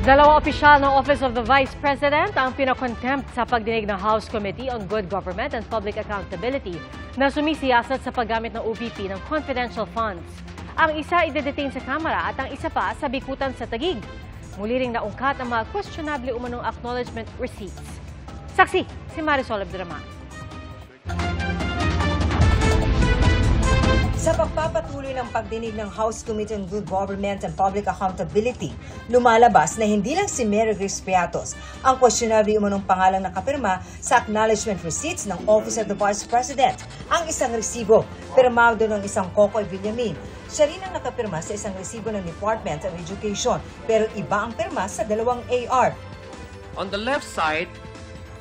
Dalawang opisyal ng Office of the Vice President ang pinakontempt sa pagdinig ng House Committee on Good Government and Public Accountability na sumisiyasat sa paggamit ng OVP ng confidential funds. Ang isa idedetain sa Kamara at ang isa pa sa bikutan sa Taguig. Muli ring naungkat ang mga questionable umanong acknowledgement receipts. Saksi, si Marisol Abdraman. Sa pagpapatuloy ng pagdinig ng House Committee on Good Government and Public Accountability, lumalabas na hindi lang si Mary Grace Piatos ang questionable umanong pangalang nakapirma sa acknowledgement receipts ng Office of the Vice President. Ang isang resibo, pirmado ng isang Kokoy Villamin. Siya rin ang nakapirma sa isang resibo ng Department of Education, pero iba ang pirma sa dalawang AR. On the left side,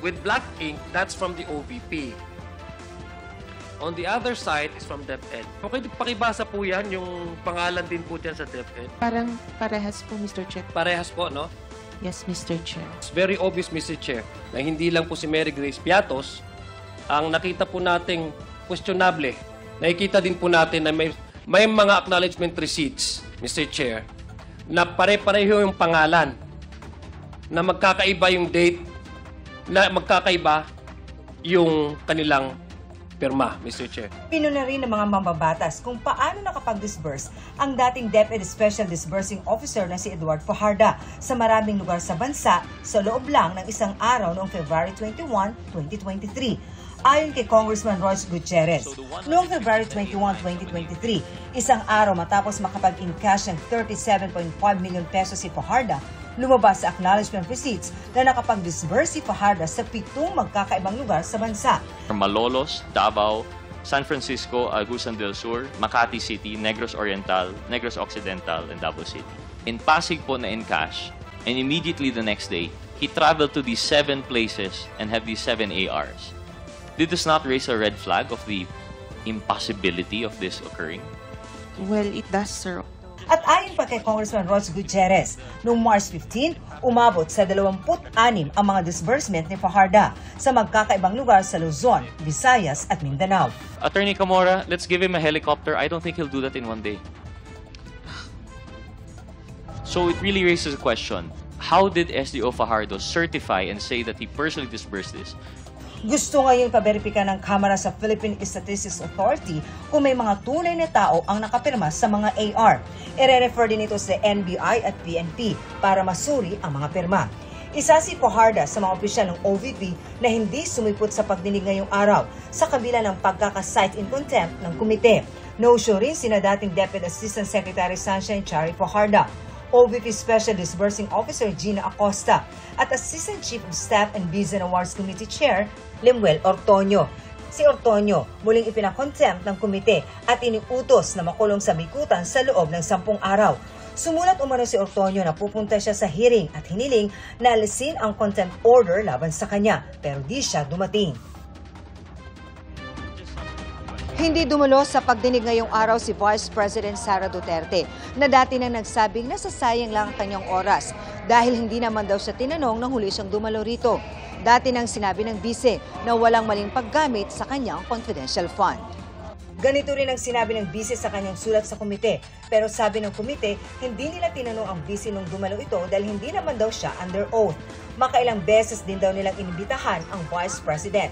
with black ink, that's from the OVP. On the other side is from DepEd. Okay, pakibasa po yan, yung pangalan din po dyan sa DepEd. Parang parehas po, Mr. Chair. Parehas po, no? Yes, Mr. Chair. It's very obvious, Mr. Chair, na hindi lang po si Mary Grace Piatos ang nakita po nating questionable. Nakikita din po natin na may mga acknowledgement receipts, Mr. Chair, na pare-pareho yung pangalan, na magkakaiba yung date, na magkakaiba yung kanilang pirma, Mr. Chair. Pinuna rin ng mga mambabatas kung paano nakapag-disburse ang dating DepEd Special Disbursing Officer na si Edward Fajarda sa maraming lugar sa bansa sa loob lang ng isang araw noong February 21, 2023. Ayon kay Congressman Royce Gutierrez, noong February 21, 2023, isang araw matapos makapag-encash ng 37.5 million pesos si Fajarda, lumabas sa acknowledgement receipts na nakapag-disburse si Fajarda sa 7 magkakaibang lugar sa bansa. Malolos, Davao, San Francisco, Agusan del Sur, Makati City, Negros Oriental, Negros Occidental, and Davao City. In Pasig po na encash, and immediately the next day, he traveled to these 7 places and had these 7 ARs. Did this not raise a red flag of the impossibility of this occurring? Well, it does, sir. At ayon pa kay Congressman Royce Gutierrez, noong March 15, umabot sa 26 ang mga disbursement ni Fajarda sa magkakaibang lugar sa Luzon, Visayas at Mindanao. Attorney Camora, let's give him a helicopter. I don't think he'll do that in one day. So it really raises a question. How did SDO Fajardo certify and say that he personally disbursed this? Gusto ngayon paberipika ng Kamara sa Philippine Statistics Authority kung may mga tunay na tao ang nakapirma sa mga AR. Ire-refer din ito sa NBI at PNP para masuri ang mga pirma. Isa si Fajarda sa mga opisyal ng OVP na hindi sumipot sa pagdinig ngayong araw sa kabila ng pagkaka-cite in contempt ng komite. No-show rin sina dating Deputy Assistant Secretary Sunshine Chari Fajarda, OVP Special Disbursing Officer Gina Acosta at Assistant Chief of Staff and Business Awards Committee Chair Lemuel Ortonio. Si Ortonio muling ipinakontempt ng komite at iniutos na makulong sa bikutan sa loob ng 10 araw. Sumulat umano si Ortonio na pupunta siya sa hearing at hiniling na alisin ang contempt order laban sa kanya, pero di siya dumating. Hindi dumulo sa pagdinig ngayong araw si Vice President Sara Duterte na dati na nagsabing nasasayang lang ang kanyang oras dahil hindi naman daw siya tinanong nang huli siyang dumalo rito. Dati nang sinabi ng bise na walang maling paggamit sa kanyang confidential fund. Ganito rin ang sinabi ng bise sa kanyang sulat sa komite, pero sabi ng komite hindi nila tinanong ang bise nung dumalo ito dahil hindi naman daw siya under oath. Makailang beses din daw nilang inibitahan ang Vice President.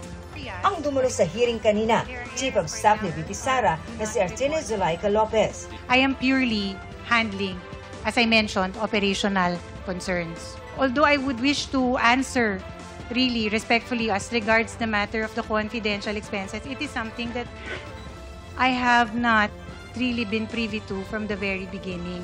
Ang dumulo sa hearing kanina, Chief of Staff ni VP Sara na si Artine Zulaika Lopez. I am purely handling, as I mentioned, operational concerns. Although I would wish to answer really respectfully as regards the matter of the confidential expenses, it is something that I have not really been privy to from the very beginning.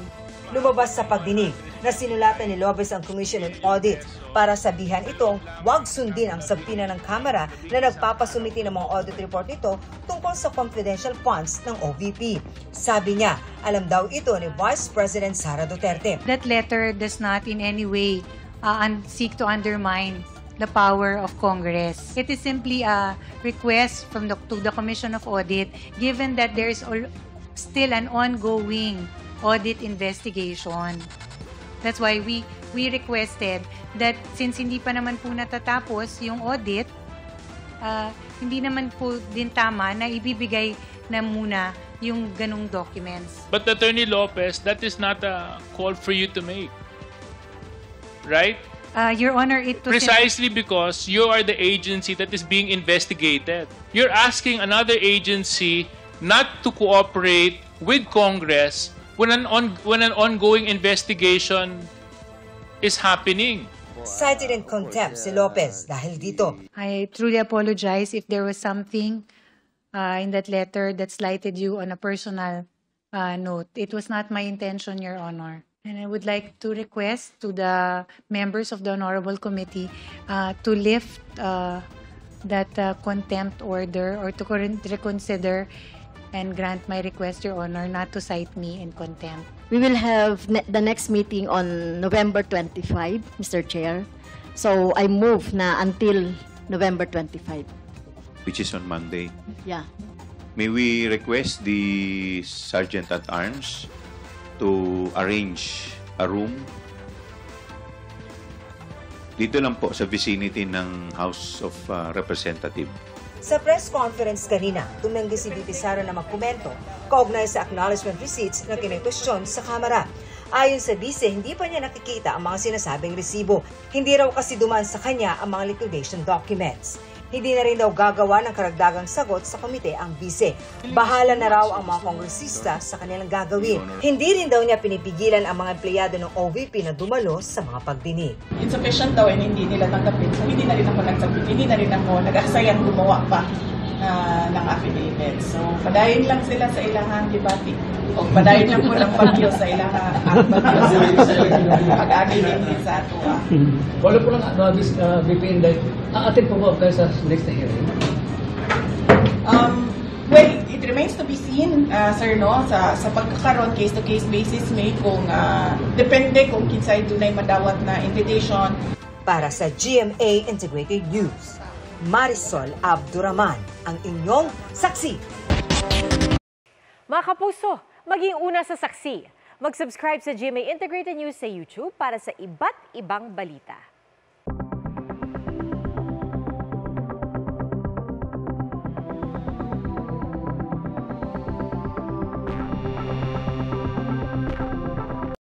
Lumabas sa pagdinig na sinulatan ni Lopez ang Commission on Audit para sabihan itong huwag sundin ang sabtina ng Kamara na nagpapasumiti ng mga audit report nito tungkol sa confidential funds ng OVP. Sabi niya, alam daw ito ni Vice President Sara Duterte. That letter does not in any way seek to undermine the power of Congress. It is simply a request to the Commission of Audit, given that there is still an ongoing audit investigation. That's why we requested that since hindi pa naman po natatapos yung audit, hindi naman po din tama na ibibigay na muna yung ganung documents. But Attorney Lopez, that is not a call for you to make. right? Your Honor, it was Precisely because you are the agency that is being investigated. You're asking another agency not to cooperate with Congress when an ongoing investigation is happening. Cited in contempt si Lopez dahil dito. I truly apologize if there was something in that letter that slighted you on a personal note. It was not my intention, Your Honor. And I would like to request to the members of the Honorable Committee to lift that contempt order or to reconsider and grant my request, Your Honor, not to cite me in contempt. We will have the next meeting on November 25, Mr. Chair. So I move na until November 25. Which is on Monday. Yeah. May we request the Sergeant at Arms to arrange a room dito lang po sa vicinity ng House of Representatives. Sa press conference kanina, tumanggi si VP Sara na magkomento kaugnay sa acknowledgement receipts na kinwestiyon sa Kamara. Ayon sa vice, hindi pa niya nakikita ang mga sinasabing resibo. Hindi raw kasi dumaan sa kanya ang mga liquidation documents. Hindi na rin daw gagawa ng karagdagang sagot sa komite ang vice. Bahala na raw ang mga kongresista sa kanilang gagawin. Hindi rin daw niya pinipigilan ang mga empleyado ng OVP na dumalo sa mga pagdinig. Insufficient daw and hindi nila tanggapin. So hindi na rin ako nagsabit. Hindi na rin ako nag-asayang gumawa pa ng affidavit. So padayon lang sila sa ilahang debate. O padayon lang po ng bagyo sa ilahang pag-agi din sa ato. Wala po lang this VP Inday. Atin po ba kayo sa next hearing? Well, it remains to be seen, sir, no? Sa pagkakaroon, case-to-case basis may kung depende kung kinsay dunay madawat na invitation. Para sa GMA Integrated News, Marisol Abduraman, ang inyong saksi. Mga kapuso, maging una sa saksi. Mag-subscribe sa GMA Integrated News sa YouTube para sa iba't ibang balita.